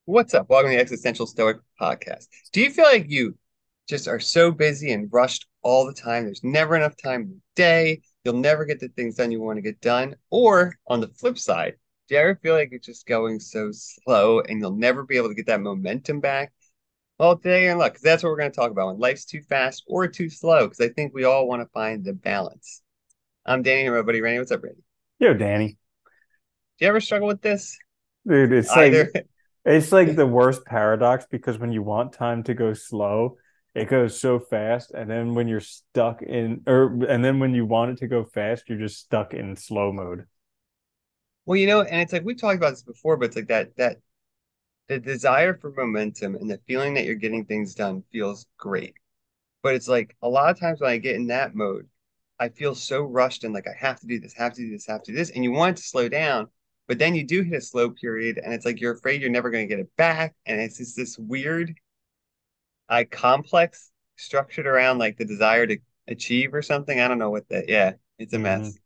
What's up? Welcome to the Existential Stoic podcast. Do you feel like you just are so busy and rushed all the time? There's never enough time in the day. You'll never get the things done you want to get done. Or on the flip side, do you ever feel like you're just going so slow and you'll never be able to get that momentum back? Well, today you're in luck because that's what we're going to talk about when life's too fast or too slow. Because I think we all want to find the balance. I'm Danny and my buddy Randy. What's up, Randy? Yo, Danny. Do you ever struggle with this? Dude, it's like Either. it's like the worst paradox because when you want time to go slow, it goes so fast, and then when you're stuck in or and then when you want it to go fast, you're just stuck in slow mode. Well, and it's like we've talked about this before, but it's like that the desire for momentum and the feeling that you're getting things done feels great. But it's like a lot of times when I get in that mode, I feel so rushed and like I have to do this, have to do this, have to do this. And you want it to slow down, but then you do hit a slow period and it's like you're afraid you're never going to get it back. And it's just this weird, complex structured around like the desire to achieve or something. I don't know what that, yeah, it's a hmm mess.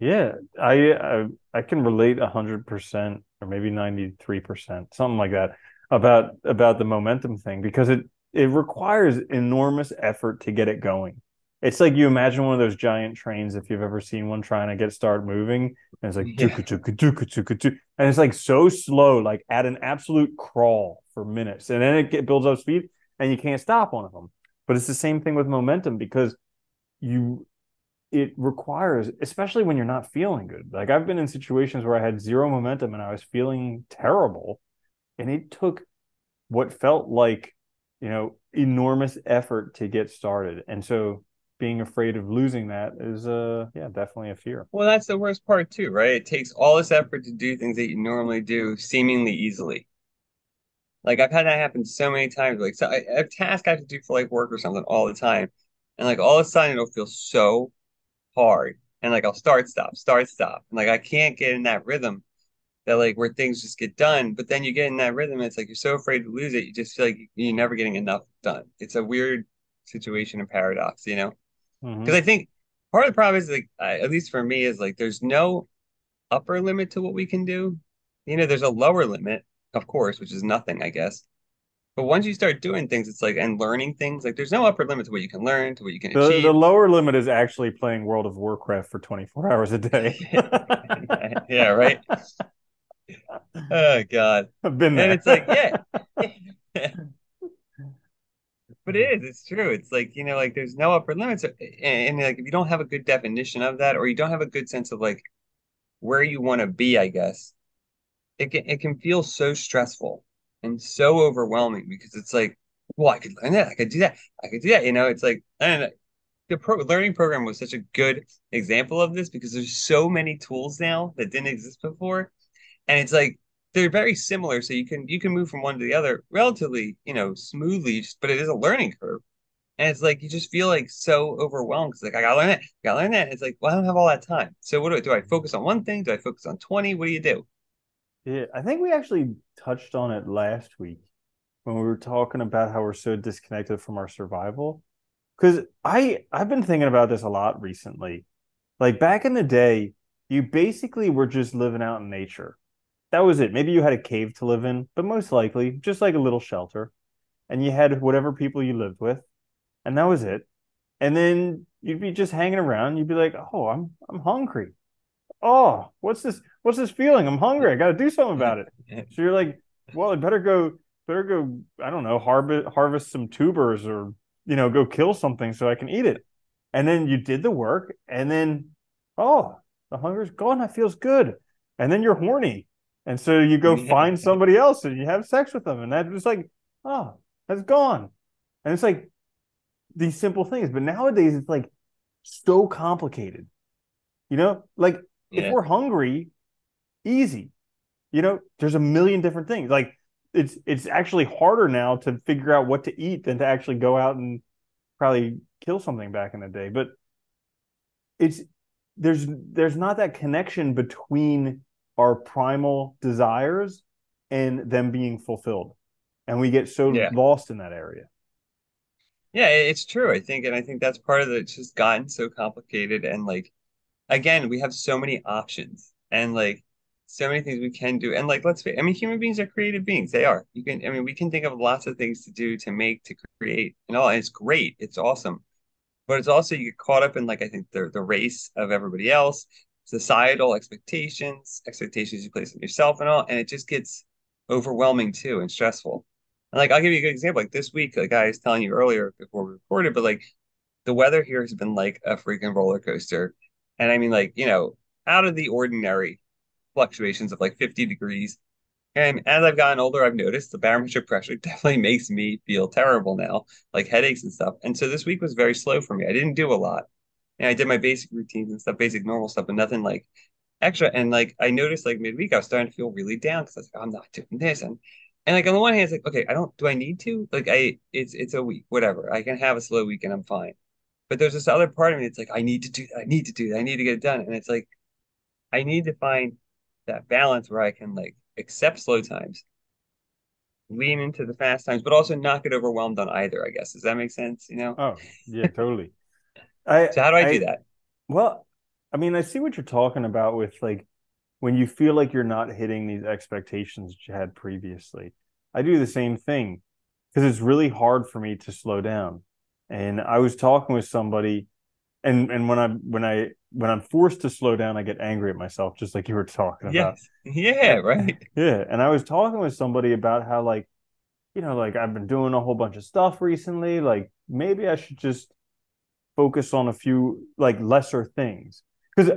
Yeah, I can relate 100% or maybe 93%, something like that, about the momentum thing because it requires enormous effort to get it going. It's like you imagine one of those giant trains if you've ever seen one trying to get start moving, and it's like Yeah. tuka tuka tuka tuka tuka, and it's like so slow, like at an absolute crawl for minutes, and then builds up speed, and you can't stop one of them. But it's the same thing with momentum because you it requires, especially when you're not feeling good. Like I've been in situations where I had zero momentum and I was feeling terrible, and it took what felt like, enormous effort to get started. And so being afraid of losing that is yeah, definitely a fear. Well, that's the worst part too, right? It takes all this effort to do things that you normally do seemingly easily. Like I've had that happen so many times. Like so a task I have to do for like work or something all the time. And like all of a sudden it'll feel so hard. And like I'll start, stop. And like I can't get in that rhythm that like where things just get done. But then you get in that rhythm, and it's like you're so afraid to lose it, you just feel like you're never getting enough done. It's a weird situation and paradox, you know? Because Mm-hmm. I think part of the problem is like at least for me is like there's no upper limit to what we can do. There's a lower limit, of course, which is nothing, I guess. But once you start doing things, it's like and learning things, like there's no upper limit to what you can learn, to what you can The achieve. lower limit is actually playing World of Warcraft for 24 hours a day. Yeah, right. Oh God. I've been And there. it's like, yeah. But it is, it's true. It's like, like there's no upper limits. And like if you don't have a good definition of that, or you don't have a good sense of like where you want to be, I guess, it can feel so stressful and so overwhelming because it's like, well, I could learn that, I could do that, I could do that. It's like, and the learning program was such a good example of this because there's so many tools now that didn't exist before, and it's like they're very similar, so you can move from one to the other relatively, smoothly, but it is a learning curve. And it's like you just feel like so overwhelmed because like I gotta learn that, gotta learn that. And it's like, well, I don't have all that time. So what do I focus on one thing? Do I focus on 20? What do you do? Yeah, I think we actually touched on it last week when we were talking about how we're so disconnected from our survival. Because I've been thinking about this a lot recently. Like back in the day, you basically were just living out in nature. That was it. Maybe you had a cave to live in, but most likely just like a little shelter. And you had whatever people you lived with, and that was it. And then you'd be just hanging around. You'd be like, "Oh, I'm hungry. Oh, what's this feeling? I'm hungry. I got to do something about it." So you're like, "Well, I better go. I don't know, harvest some tubers or go kill something so I can eat it." And then you did the work, and then oh, the hunger's gone. That feels good. And then you're horny, and so you go find Yeah. somebody else and you have sex with them, and that was like, oh, that's gone. And it's like these simple things, but nowadays it's like so complicated. Like if Yeah. we're hungry, easy. There's a million different things. Like it's actually harder now to figure out what to eat than to actually go out and probably kill something back in the day. But it's there's not that connection between our primal desires and them being fulfilled. And we get so Yeah. lost in that area. Yeah, it's true. I think that's part of it. It's just gotten so complicated. And like, again, we have so many options. And like, so many things we can do. And like, I mean, human beings are creative beings. They are. I mean, we can think of lots of things to do, to make, to create, and all. And it's great. It's awesome. But it's also, you get caught up in like, I think the race of everybody else, societal expectations you place on yourself and all, and it just gets overwhelming too and stressful. And like, I'll give you a good example. Like this week, like I was telling you earlier before we recorded, but like the weather here has been like a freaking roller coaster. And I mean, like, out of the ordinary fluctuations of like 50 degrees. And as I've gotten older, I've noticed the barometric pressure definitely makes me feel terrible now, like headaches and stuff. And so this week was very slow for me. I didn't do a lot. And I did my basic routines and stuff, basic normal stuff, but nothing like extra. And like I noticed like midweek, I was starting to feel really down because I was like, I'm not doing this. And like on the one hand, it's like, okay, do I need to? Like it's a week, whatever. I can have a slow week and I'm fine. But there's this other part of me that's like, I need to do that. I need to do that. I need to get it done. And it's like, I need to find that balance where I can like accept slow times, lean into the fast times, but also not get overwhelmed on either, I guess. Does that make sense? Oh, yeah, totally. I So how do I do I that? well, I mean, I see what you're talking about with like when you feel like you're not hitting these expectations that you had previously. I do the same thing because it's really hard for me to slow down. And I was talking with somebody, and when I'm forced to slow down, I get angry at myself, just like you were talking about. Yes. Yeah, And, right. yeah, and I was talking with somebody about how like, like I've been doing a whole bunch of stuff recently. Like maybe I should just focus on a few like lesser things. Because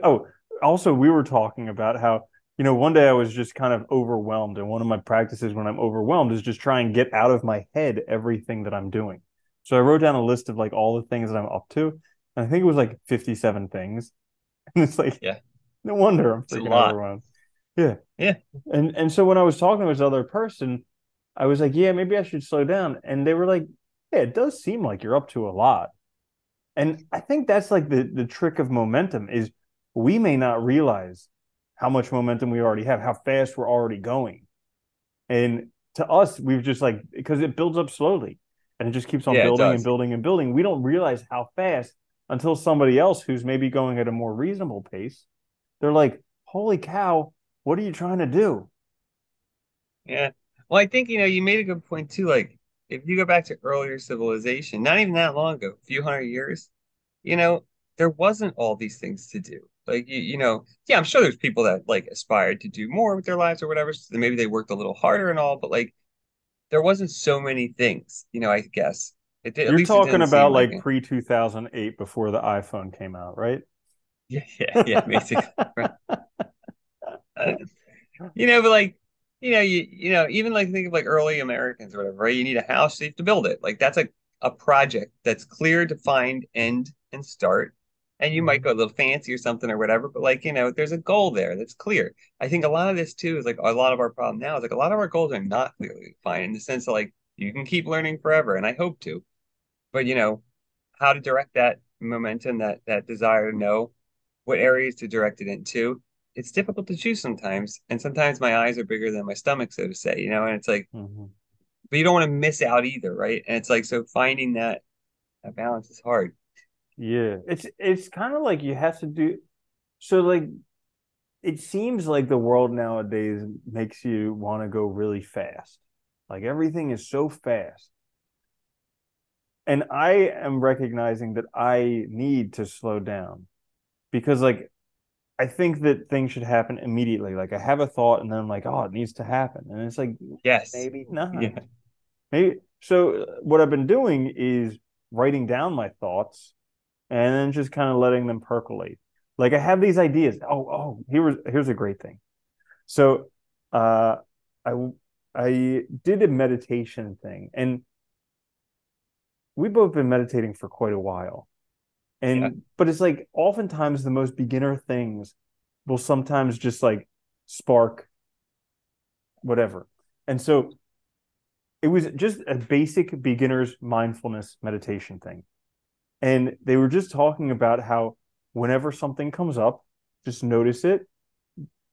also we were talking about how one day I was just kind of overwhelmed, and one of my practices when I'm overwhelmed is just try and get out of my head everything that I'm doing. So I wrote down a list of like all the things that I'm up to, and I think it was like 57 things, and it's like Yeah. no wonder I'm It's a freaking lot. overwhelmed. Yeah, Yeah. and so when I was talking to this other person, I was like, yeah, maybe I should slow down, and they were like, yeah, it does seem like you're up to a lot. And I think that's like the trick of momentum is we may not realize how much momentum we already have, how fast we're already going. And to us, we've just like because it builds up slowly and it just keeps on Yeah, it building and does. building and building. We don't realize how fast until somebody else who's maybe going at a more reasonable pace, they're like, holy cow, what are you trying to do? Yeah. Well, I think, you made a good point too. Like, if you go back to earlier civilization, not even that long ago, a few hundred years, you know, there wasn't all these things to do. Like, yeah, I'm sure there's people that like aspired to do more with their lives or whatever. So maybe they worked a little harder and all, but like, there wasn't so many things, I guess. At You're least it talking didn't seem about like like it. pre 2008 before the iPhone came out, right? Yeah, yeah, yeah, basically. Right. Uh, but like, even like think of like early Americans or whatever, right? You need a house, so you have to build it. Like that's a project that's clear, defined, end and start. And you might Mhm. go a little fancy or something or whatever, but like, there's a goal there that's clear. I think a lot of this too is like a lot of our problem now is like a lot of our goals are not clearly defined in the sense of like you can keep learning forever, and I hope to, but how to direct that momentum, that desire to know what areas to direct it into. It's difficult to choose sometimes, and sometimes my eyes are bigger than my stomach, so to say, and it's like, Mhm. but you don't want to miss out either, right? And it's like, so finding that balance is hard. Yeah, it's kind of like you have to do so like it seems like the world nowadays makes you want to go really fast. Like everything is so fast. And I am recognizing that I need to slow down because like I think that things should happen immediately. Like I have a thought and then I'm like, oh, it needs to happen. And it's like Yes. maybe not. Yeah. Maybe so what I've been doing is writing down my thoughts and then just kind of letting them percolate. Like I have these ideas. Here's a great thing. So, uh, I I did a meditation thing, and we've both been meditating for quite a while. Yeah. And but it's like oftentimes the most beginner things will sometimes just like spark whatever. And so it was just a basic beginner's mindfulness meditation thing. And they were just talking about how whenever something comes up, just notice it,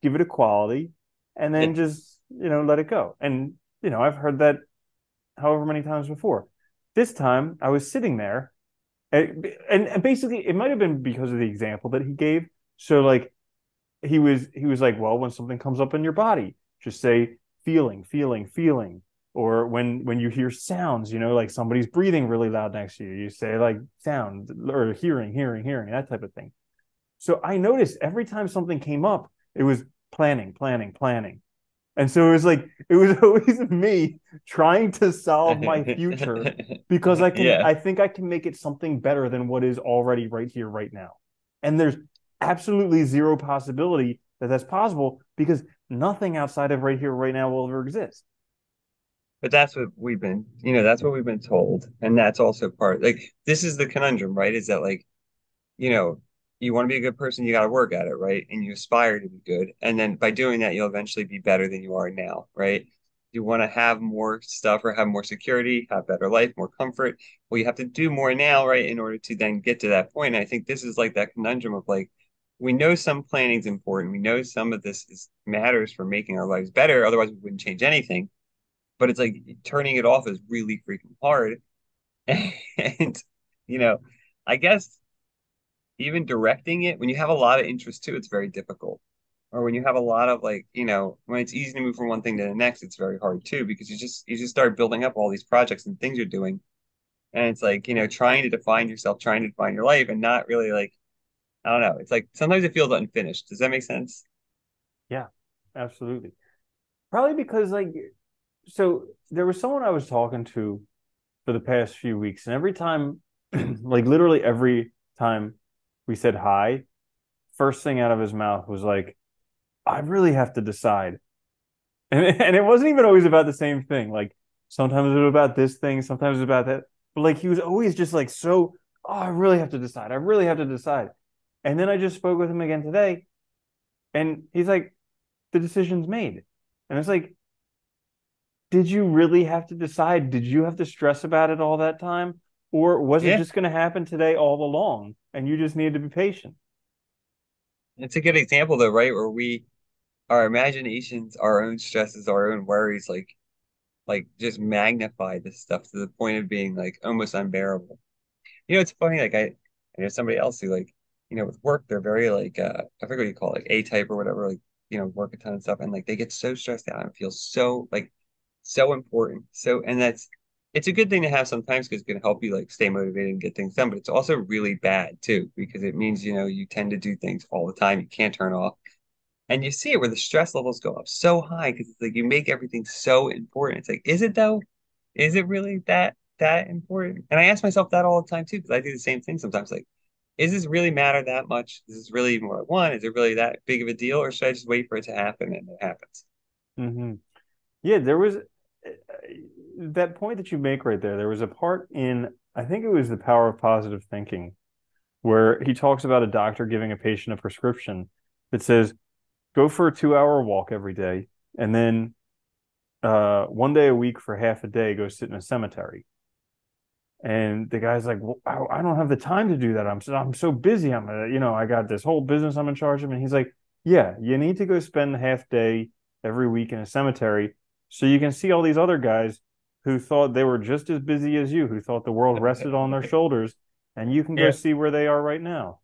give it a quality, and Yeah. then just, let it go. And, I've heard that however many times before. This time I was sitting there and basically it might have been because of the example that he gave. So like he was like, well, when something comes up in your body, just say feeling, feeling, feeling. Or when you hear sounds, like somebody's breathing really loud next to you, you say like sound or hearing, hearing, hearing, that type of thing. So I noticed every time something came up, it was planning, planning, planning. And so it was always me trying to solve my future because Yeah. I think I can make it something better than what is already right here, right now. And there's absolutely zero possibility that that's possible because nothing outside of right here, right now will ever exist. But that's what we've been, that's what we've been told. And that's also part, like, this is the conundrum, right? Is that like, you know, you want to be a good person, you got to work at it, right? And you aspire to be good. And then by doing that, you'll eventually be better than you are now, right? You want to have more stuff or have more security, have better life, more comfort. Well, you have to do more now, right? In order to then get to that point. And I think this is like that conundrum of like, we know some planning is important. We know some of this matters for making our lives better. Otherwise, we wouldn't change anything. But it's like turning it off is really freaking hard. And, you know, I guess even directing it, when you have a lot of interest too, it's very difficult. Or when you have a lot of like, when it's easy to move from one thing to the next, it's very hard too, because you just start building up all these projects and things you're doing. And it's like, trying to define yourself, trying to define your life and not really like, I don't know. It's like sometimes it feels unfinished. Does that make sense? Yeah, absolutely. Probably because so there was someone I was talking to for the past few weeks, and every time, like literally every time we said hi, first thing out of his mouth was like, I really have to decide. And it wasn't even always about the same thing. Like sometimes it was about this thing, sometimes it was about that. But like he was always just like so, oh, I really have to decide. I really have to decide. And then I just spoke with him again today, and he's like, the decision's made. And it's like, did you really have to decide? Did you have to stress about it all that time? Or was it Yeah. just going to happen today all along and you just needed to be patient? It's a good example though, right? Where our imaginations, our own stresses, our own worries, like just magnify this stuff to the point of being like almost unbearable. It's funny, like I know somebody else who like, with work, they're very like I forget what you call it, like A type or whatever, like, work a ton of stuff and like they get so stressed out and feel so like so important. So and that's it's a good thing to have sometimes because it can help you like stay motivated and get things done, but it's also really bad too, because it means, you tend to do things all the time. You can't turn off. And you see it where the stress levels go up so high because it's like you make everything so important. It's like, is it though? Is it really that important? And I ask myself that all the time too, because I do the same thing sometimes. Like, is this really matter that much? Is this really even what I want? Is it really that big of a deal, or should I just wait for it to happen and it happens? Mm-hmm. Yeah, there was that point that you make right there. There was a part in, I think it was The Power of Positive Thinking, where he talks about a doctor giving a patient a prescription that says, go for a 2 hour walk every day, and then one day a week for half a day, go sit in a cemetery. And the guy's like, well, I don't have the time to do that. I'm so busy. I got this whole business I'm in charge of. And he's like, yeah, you need to go spend a half day every week in a cemetery so you can see all these other guys who thought they were just as busy as you, who thought the world rested on their shoulders, and you can go Yeah. see where they are right now.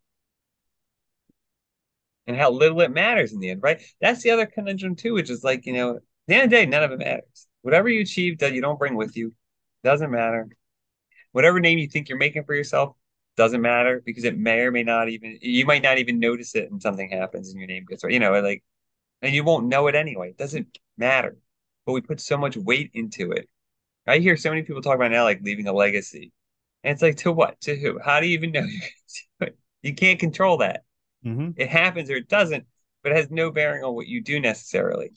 And how little it matters in the end, right? That's the other conundrum too, which is like, at the end of the day, none of it matters. Whatever you achieve that you don't bring with you doesn't matter. Whatever name you think you're making for yourself doesn't matter because it may or may not even, you might not even notice it and something happens and your name gets right, like, and you won't know it anyway. It doesn't matter. But we put so much weight into it. I hear so many people talk about now, like leaving a legacy. And it's like, to what? To who? How do you even know you're going to do it? You can't control that. Mm-hmm. It happens or it doesn't, but it has no bearing on what you do necessarily.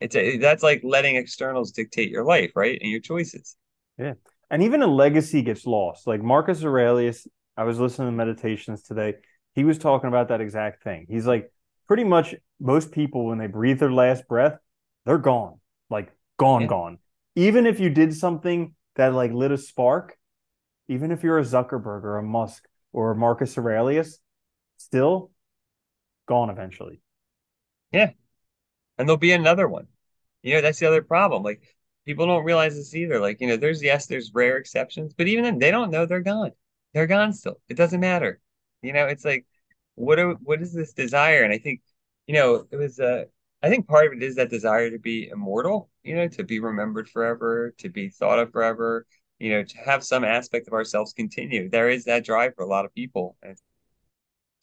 That's like letting externals dictate your life, right? And your choices. Yeah. And even a legacy gets lost. Like Marcus Aurelius, I was listening to meditations today. He was talking about that exact thing. He's like, pretty much most people, when they breathe their last breath, they're gone. Like, gone, Yeah. gone. Even if you did something that like lit a spark, even if you're a Zuckerberg or a Musk or a Marcus Aurelius, still gone eventually. Yeah. And there'll be another one. That's the other problem. Like people don't realize this either. Like, there's rare exceptions, but even then they don't know they're gone. They're gone still. It doesn't matter. It's like what is this desire? And I think it was I think part of it is that desire to be immortal, to be remembered forever, to be thought of forever, to have some aspect of ourselves continue. There is that drive for a lot of people, and it's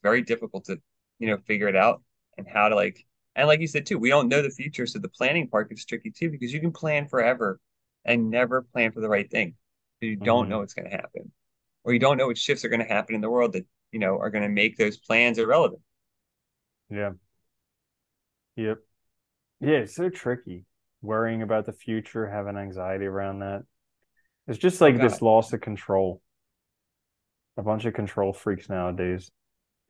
very difficult to, figure it out and how to and like you said too, we don't know the future, so the planning part gets tricky too, because you can plan forever and never plan for the right thing because you don't know Hmm. what's going to happen, or you don't know what shifts are going to happen in the world that, are going to make those plans irrelevant. Yeah. Yep. Yeah, it's so tricky. Worrying about the future, having anxiety around that. It's just Oh like this God. loss of control. A bunch of control freaks nowadays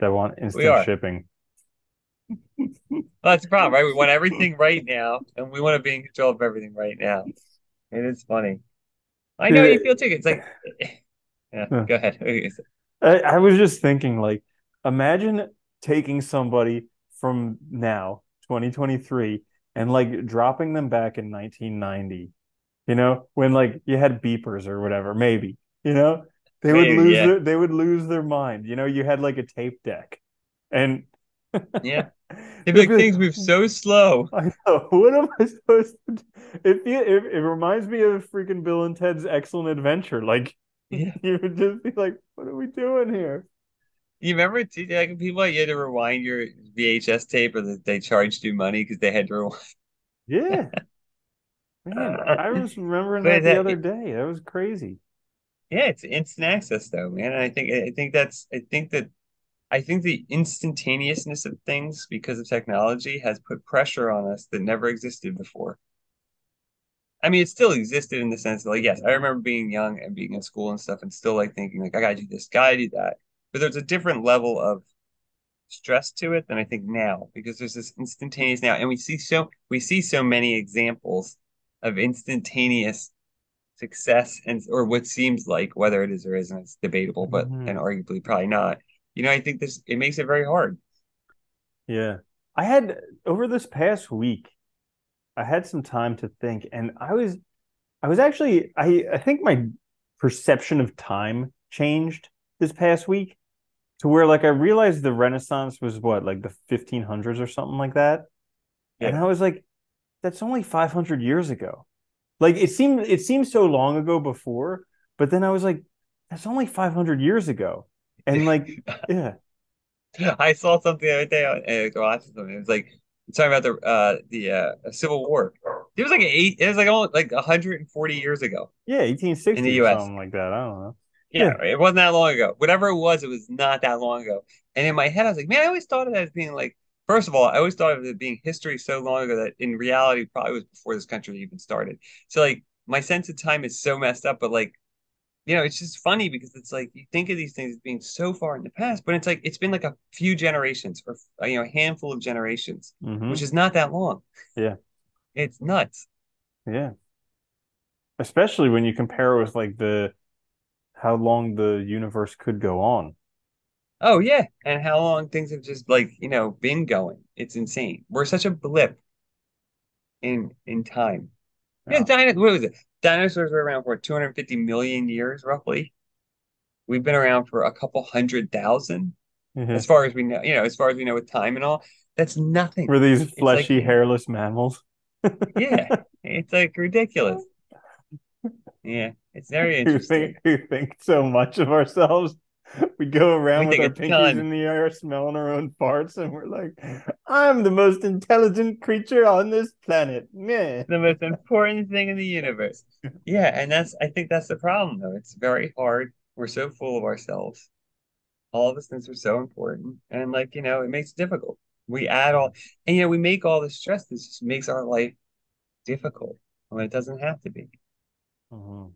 that want We instant are. shipping. Well, that's the problem, right? We want everything right now, and we want to be in control of everything right now. It is funny. I know how you Dude, feel too. It's like, yeah, go ahead. I was just thinking, like, imagine taking somebody from now, 2023, and like dropping them back in 1990, when like you had beepers or whatever, maybe, Maybe, yeah, they would lose their mind. You had like a tape deck. And yeah. They'd be they'd like, be like, things move so slow. I know, what am I supposed to do? It reminds me of freaking Bill and Ted's Excellent Adventure. Like Yeah. you would just be like, what are we doing here? You remember too, like people, you had to rewind your VHS tape, or that they charged you money because they had to rewind. Yeah. Man, I was remembering But that the other day. That was crazy. yeah, it's instant access though, man. And I think the instantaneousness of things because of technology has put pressure on us that never existed before. I mean, it still existed in the sense that, like, yes, I remember being young and being in school and stuff and still like thinking like I gotta do this, gotta do that. But there's a different level of stress to it than I think now, because there's this instantaneous now, and we see so many examples of instantaneous success, and or what seems like, whether it is or isn't, it's debatable, but Hmm. and arguably probably not. I think this it makes it very hard. Yeah. I had over this past week, I had some time to think, and I was actually I think my perception of time changed this past week to where like I realized the Renaissance was what, like the 1500s or something like that. And Yeah. I was like, that's only 500 years ago. Like it seemed so long ago before, but then I was like, that's only 500 years ago. And like, yeah, I saw something the other day on watching something. It was like it's talking about the Civil War. It was like almost like 140 years ago yeah, in 1860 the or US. something like that. I don't know. Yeah, Yeah. it wasn't that long ago. Whatever it was not that long ago. And in my head, I was like, man, I always thought of it as being like, first of all, I always thought of it being history so long ago that in reality probably was before this country even started. So like my sense of time is so messed up, but like, it's just funny because it's like you think of these things as being so far in the past, but it's like it's been like a few generations, or a handful of generations, which Hmm. is not that long. Yeah. It's nuts. Yeah. Especially when you compare it with like the how long the universe could go on. Oh yeah, and how long things have just like been going. It's insane. We're such a blip in time. Yeah, Yeah. what was it? Dinosaurs were around for 250 million years, roughly. We've been around for a couple 100,000, Yeah. as far as we know. As far as we know with time and all. That's nothing. Were these It's like, fleshy, hairless mammals? yeah, it's like ridiculous. Yeah, it's very interesting. Who think so much of ourselves. We go We around with think our a pinkies ton. in the air, smelling our own farts, and we're like, I'm the most intelligent creature on this planet. Meh. The most important thing in the universe. Yeah, and I think that's the problem, though. It's very hard. We're so full of ourselves. All of us things are so important, and like it makes it difficult. We add all, and we make all this stress. This just makes our life difficult when it doesn't have to be. Mhm.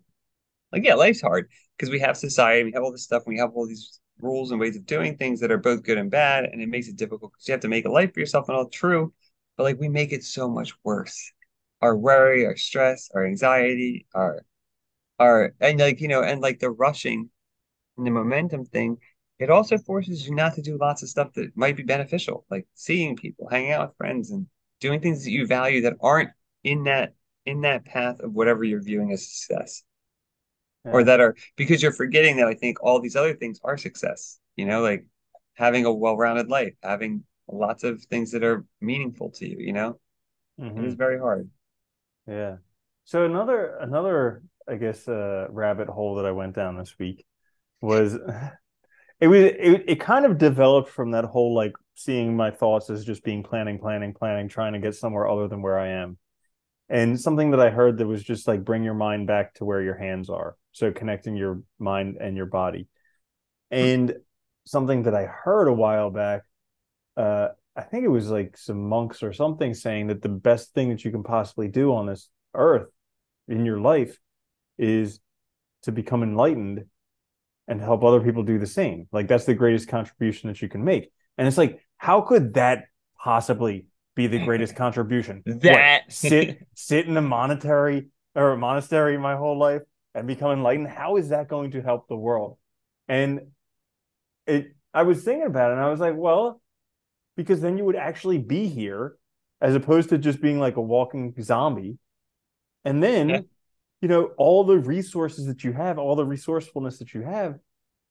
Like, yeah, life's hard because we have society, we have all this stuff, we have all these rules and ways of doing things that are both good and bad, and it makes it difficult because you have to make a life for yourself, and all true, but like we make it so much worse. Our worry, our stress, our anxiety, our and like and like the rushing and the momentum thing, it also forces you not to do lots of stuff that might be beneficial, like seeing people, hanging out with friends, and doing things that you value that aren't in that path of whatever you're viewing as success, or Yeah. that are because you're forgetting that I think all these other things are success. Like having a well-rounded life, having lots of things that are meaningful to you, you know? It is Hmm. very hard. Yeah. So another I guess rabbit hole that I went down this week was it kind of developed from that whole like seeing my thoughts as just being planning, planning, planning, trying to get somewhere other than where I am. And something that I heard that was just like bring your mind back to where your hands are. So connecting your mind and your body. And something that I heard a while back, I think it was like some monks or something saying that the best thing that you can possibly do on this earth in your life is to become enlightened and help other people do the same. Like that's the greatest contribution that you can make. And it's like, how could that possibly be the greatest contribution? What? That Sit in a monetary or a monastery my whole life and become enlightened? How is that going to help the world? And it I was thinking about it and I was like, well, because then you would actually be here as opposed to just being like a walking zombie. And then, all the resources that you have, all the resourcefulness that you have,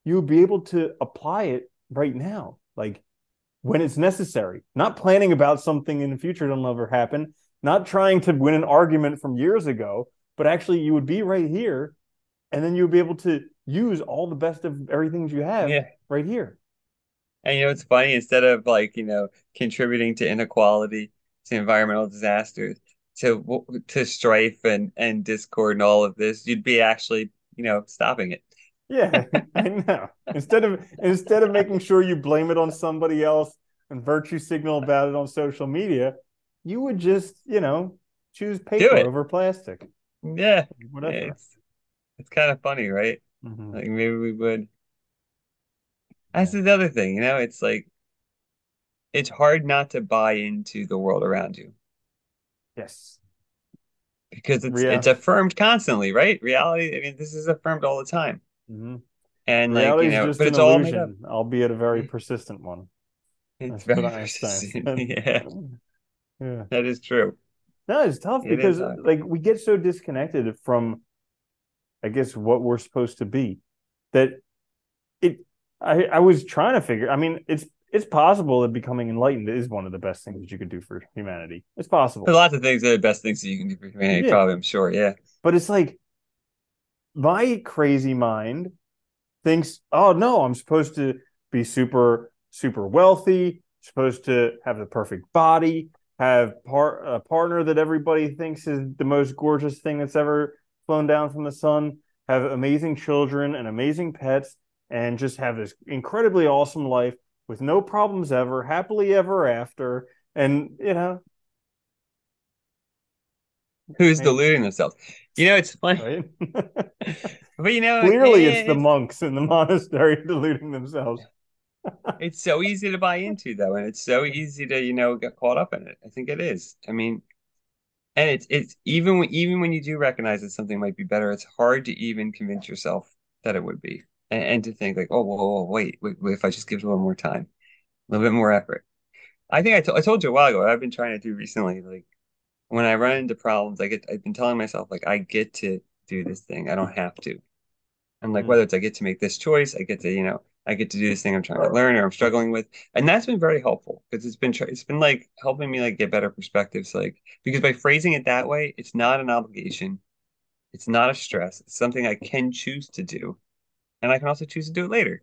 you would be able to apply it right now, like when it's necessary, not planning about something in the future that'll never happen, not trying to win an argument from years ago, but actually you would be right here and then you would be able to use all the best of everything you have yeah. right here. And it's funny, instead of like, contributing to inequality, to environmental disasters, to strife and discord and all of this, you'd be actually, stopping it. Yeah, I know. Instead of making sure you blame it on somebody else and virtue signal about it on social media, you would just, choose Do paper it. over plastic, Yeah. whatever. It's kind of funny, right? Hmm. Like maybe we would. That's Yeah. the other thing, it's like it's hard not to buy into the world around you Yes. because it's Real. affirmed constantly, right? Reality, I mean, this is affirmed all the time. Hmm. And like, Reality is just but an it's all made up. illusion, albeit a very Yeah. persistent one. It's That's what very Einstein persistent. said. Yeah, Yeah. that is true. No, it's tough It is because hard. like we get so disconnected from, I guess, what we're supposed to be that it I was trying to figure. I mean, it's possible that becoming enlightened is one of the best things that you could do for humanity. It's There's possible. lots of things that are the best things that you can do for humanity, Yeah. probably, I'm sure. Yeah. But it's like my crazy mind thinks, oh no, I'm supposed to be super, super wealthy, supposed to have the perfect body, have a partner that everybody thinks is the most gorgeous thing that's ever flown down from the sun, have amazing children and amazing pets, and just have this incredibly awesome life with no problems ever, happily ever after. And, Who's maybe, deluding themselves? It's funny, right? but Clearly, it's the it's monks in the monastery deluding themselves. it's so easy to buy into though, and it's so easy to, get caught up in it. I think it is. I mean, and it's even when you do recognize that something might be better, it's hard to even convince yourself that it would be, and to think like, oh, whoa, whoa, wait, if I just give it a little more time, a little bit more effort. I think I told you a while ago, I've been trying to do recently, like when I run into problems, I've been telling myself like I get to do this thing. I don't have to. And like Mm, whether it's I get to make this choice, I get to do this thing I'm trying to learn or I'm struggling with. And that's been very helpful because it's been like helping me like get better perspectives, like because by phrasing it that way, it's not an obligation. It's not a stress. It's something I can choose to do. And I can also choose to do it later.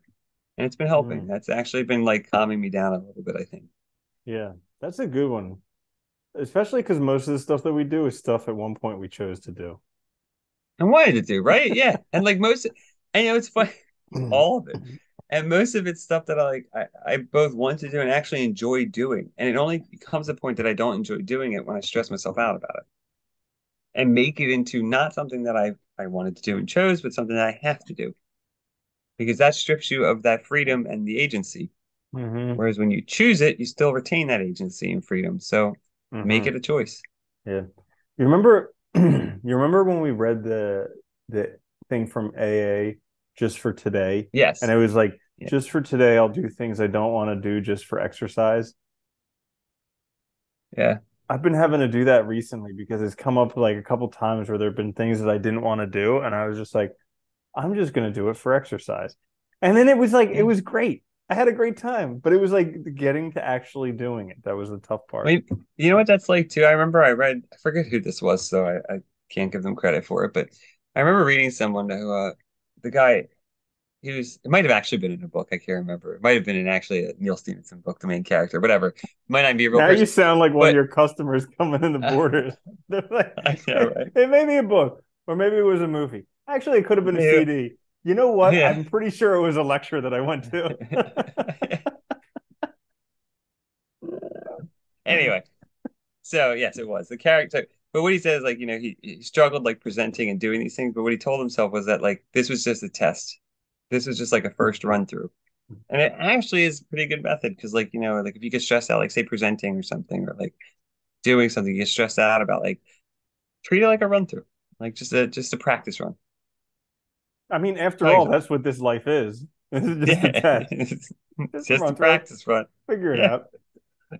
And it's been helping. mm. That's actually been like calming me down a little bit, I think. Yeah, that's a good one. Especially because most of the stuff that we do is stuff at one point we chose to do. And wanted to do, right? Yeah. And like and it's fun, all of it. And most of it's stuff that I both want to do and actually enjoy doing. And it only becomes a point that I don't enjoy doing it when I stress myself out about it and make it into not something that I wanted to do and chose, but something that I have to do. Because that strips you of that freedom and the agency. Hmm. Whereas when you choose it, you still retain that agency and freedom. So make Hmm. it a choice. Yeah. You remember you remember when we read the thing from AA just for today? And Yes. it was like, Yeah. just for today, I'll do things I don't want to do just for exercise. Yeah. I've been having to do that recently because it's come up like a couple times where there have been things that I didn't want to do, and I was just like, I'm just gonna do it for exercise. And then it was like it Yeah. was great. I had a great time, but it was like getting to actually doing it. That was the tough I part. mean, you know what that's like too? I remember I read, I forget who this was, so I can't give them credit for it, but I remember reading someone who, the guy, he was, it might have actually been in a book. I can't remember. It might have been in actually a Neil Stevenson book, the main character, whatever. It might not be a real Now you person, sound like one of but your customers coming in the borders. They're like, I know, right? it may be a book, or maybe it was a movie. Actually, it could have been a Yeah. CD. You know what? Yeah. I'm pretty sure it was a lecture that I went to. Anyway, so yes, it was the character. But what he says, like, he struggled like presenting and doing these things. But what he told himself was that like this was just a test. This was just like a first run through. And it actually is a pretty good method because, like, like if you get stressed out, like say presenting or something, or like doing something you get stressed out about, like treat it like a run through, like just a practice run. I mean, after Tell all, yourself, that's what this life is. This is just a yeah, test. it's Just a just a run through. practice run. Figure it Yeah, out.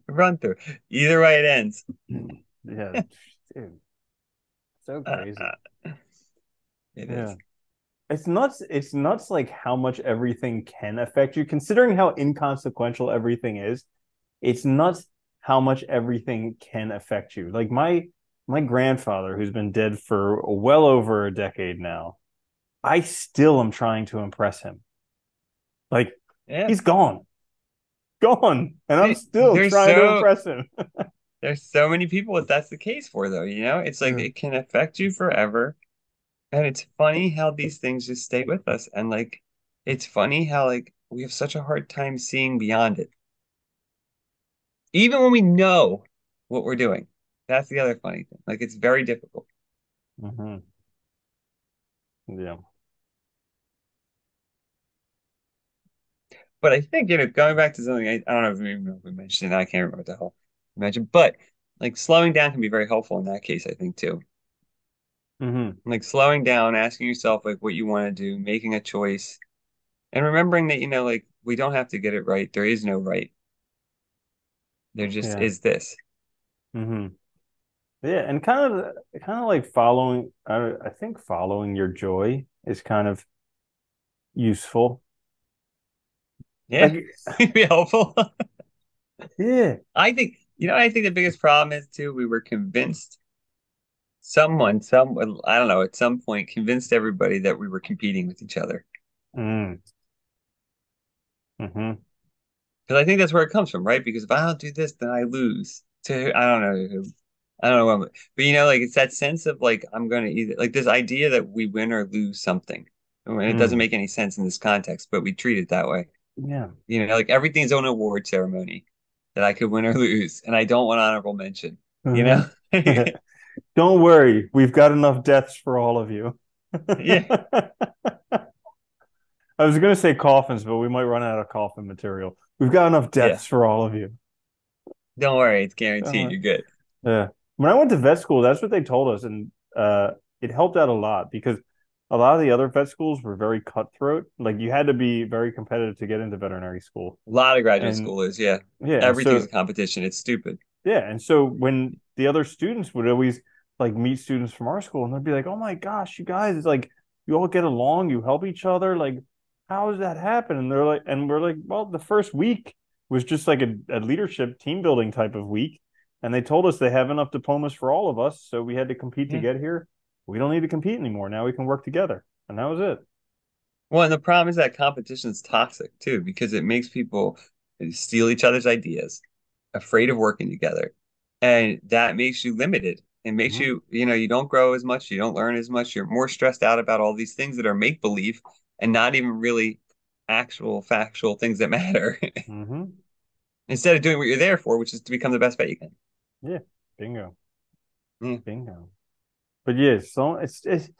run through. Either way, it ends. Yeah, dude, so Uh, crazy. uh, it Yeah. is. It's nuts. It's nuts like how much everything can affect you, considering how inconsequential everything is. It's nuts how much everything can affect you. Like my grandfather, who's been dead for well over a decade now, I still am trying to impress him. Like Yeah. he's gone, gone, and I'm still There's trying to so impress him. there's so many people that that's the case for though, It's like Yeah. it can affect you forever. And it's funny how these things just stay with us. And like it's funny how like we have such a hard time seeing beyond it. Even when we know what we're doing. That's the other funny thing. Like it's very difficult. Hmm. Yeah. But I think, going back to something I don't know if we mentioned it, I can't remember what the hell we mentioned, but like slowing down can be very helpful in that case, I think too. Hmm. Like slowing down, asking yourself like what you want to do, making a choice, and remembering that, like we don't have to get it right. There is no right. There just Yeah. is this. Hmm. Yeah, and kind of like following. I think following your joy is kind of useful. Yeah, Like, be helpful. yeah. I think the biggest problem is too, we were convinced I don't know, at some point convinced everybody that we were competing with each other. Mm. Hmm. Because I think that's where it comes from, right? Because if I don't do this, then I lose to, I don't know who. I don't know, but like it's that sense of like I'm gonna either like this idea that we win or lose something. And it doesn't Mm. make any sense in this context, but we treat it that way. Yeah. Like everything's own award ceremony that I could win or lose, and I don't want honorable mention, you Hmm. know? Don't worry, we've got enough deaths for all of you. Yeah, I was going to say coffins, but we might run out of coffin material. We've got enough yeah. deaths for all of you. Don't worry, it's Don't guaranteed. worry. You're good. Yeah. When I went to vet school, that's what they told us, and it helped out a lot because a lot of the other vet schools were very cutthroat. Like you had to be very competitive to get into veterinary school. A lot of graduate And schoolers, yeah. yeah, and Everything's so a competition. It's stupid. yeah, and so when the other students would always like meet students from our school, and they'd be like, "Oh my gosh, you guys, it's like you all get along, you help each other. Like, how does that happen?" And they're like, and we're like, "Well, the first week was just like a leadership team building type of week, and they told us they have enough diplomas for all of us, so we had to compete to Yeah. get here. We don't need to compete anymore. Now we can work together." And that was it. Well, and the problem is that competition is toxic too, because it makes people steal each other's ideas, afraid of working together. And that makes you limited. It makes Hmm. you, you don't grow as much, you don't learn as much, you're more stressed out about all these things that are make believe and not even really actual factual things that matter. Hmm. Instead of doing what you're there for, which is to become the best vet you can. Yeah, bingo, Yeah. bingo. But yeah, so it's it's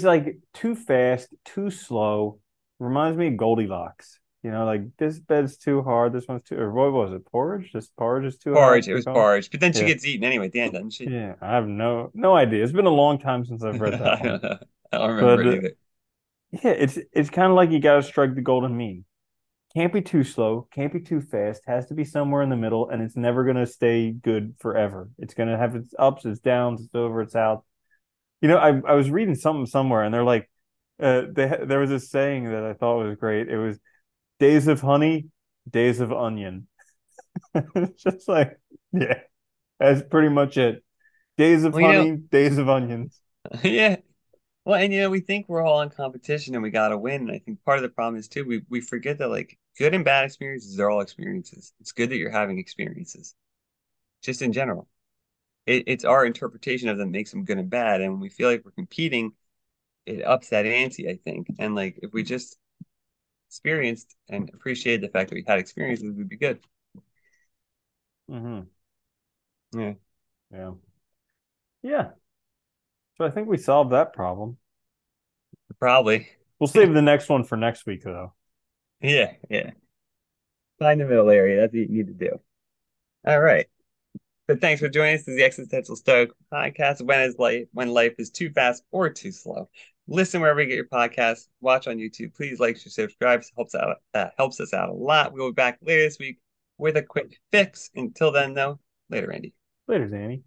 like too fast, too slow. Reminds me of Goldilocks. Like this bed's too hard, this one's too or what was it? Porridge? This porridge is too hot, Porridge, it too was cold. porridge. But then she Yeah. gets eaten anyway at the end, doesn't she? Yeah. I have no idea. It's been a long time since I've read that I one. don't know. I don't remember But it either. yeah, it's kind of like you gotta strike the golden mean. Can't be too slow, can't be too fast, has to be somewhere in the middle, and it's never gonna stay good forever. It's gonna have its ups, its downs, it's over, it's out. I was reading something somewhere, and they're like, there was this saying that I thought was great. It was Days of honey, days of onion. It's just like, yeah, that's pretty much it. Days of Well, honey, days of onions. yeah. Well, and we think we're all in competition and we gotta win. And I think part of the problem is too, we forget that like good and bad experiences are all experiences. It's good that you're having experiences, just in general. It's our interpretation of them makes them good and bad. And when we feel like we're competing, it ups that ante, I think. And like if we just experienced and appreciated the fact that we had experiences, we'd be good. Hmm. Yeah, Yeah. Yeah. So I think we solved that problem. probably. We'll save the next one for next week, though. Yeah, yeah. Find the middle area. That's what you need to do. All right. But thanks for joining us. This is the Existential Stoic podcast. When life is too fast or too slow. Listen wherever you get your podcasts. Watch on YouTube. Please like, share, subscribe. It helps out. Helps us out a lot. We'll be back later this week with a quick fix. Until then, though, later, Andy. Later, Danny.